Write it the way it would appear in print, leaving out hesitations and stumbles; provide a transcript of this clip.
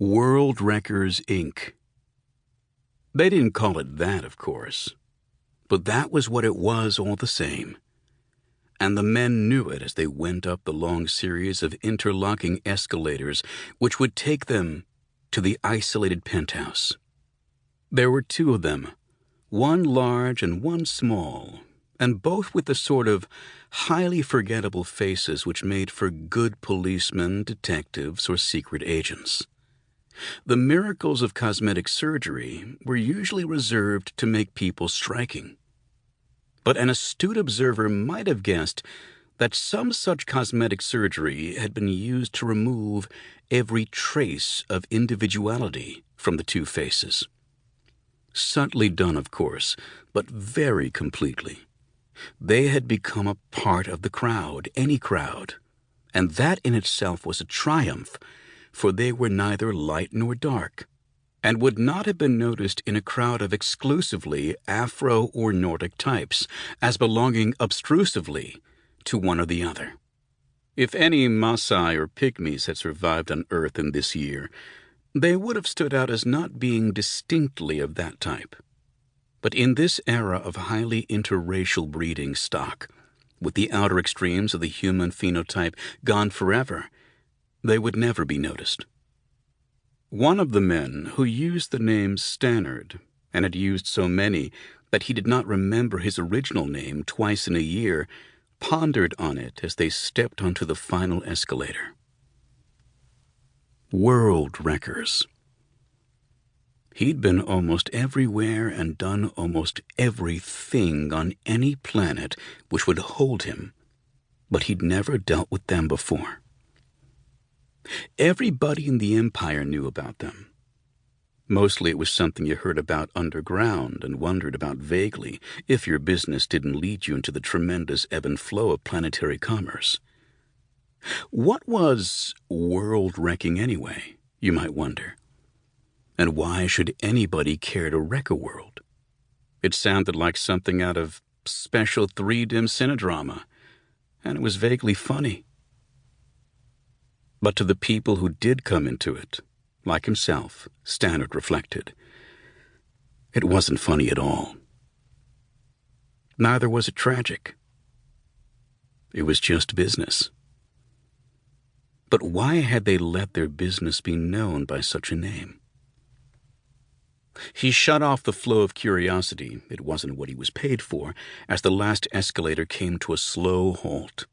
Worldwreckers, Inc. They didn't call it that, of course, but that was what it was all the same. And the men knew it as they went up the long series of interlocking escalators which would take them to the isolated penthouse. There were two of them, one large and one small, and both with the sort of highly forgettable faces which made for good policemen, detectives, or secret agents. The miracles of cosmetic surgery were usually reserved to make people striking. But an astute observer might have guessed that some such cosmetic surgery had been used to remove every trace of individuality from the two faces. Subtly done, of course, but very completely. They had become a part of the crowd, any crowd, and that in itself was a triumph, for they were neither light nor dark, and would not have been noticed in a crowd of exclusively Afro or Nordic types, as belonging obtrusively to one or the other. If any Maasai or Pygmies had survived on Earth in this year, they would have stood out as not being distinctly of that type. But in this era of highly interracial breeding stock, with the outer extremes of the human phenotype gone forever, they would never be noticed. One of the men, who used the name Stannard, and had used so many that he did not remember his original name twice in a year, pondered on it as they stepped onto the final escalator. Worldwreckers. He'd been almost everywhere and done almost everything on any planet which would hold him, but he'd never dealt with them before. Everybody in the Empire knew about them. Mostly it was something you heard about underground and wondered about vaguely if your business didn't lead you into the tremendous ebb and flow of planetary commerce. What was world-wrecking anyway, you might wonder? And why should anybody care to wreck a world? It sounded like something out of special 3-dim cinedrama, and it was vaguely funny. But to the people who did come into it, like himself, Stannard reflected, it wasn't funny at all. Neither was it tragic. It was just business. But why had they let their business be known by such a name? He shut off the flow of curiosity, it wasn't what he was paid for, as the last escalator came to a slow halt.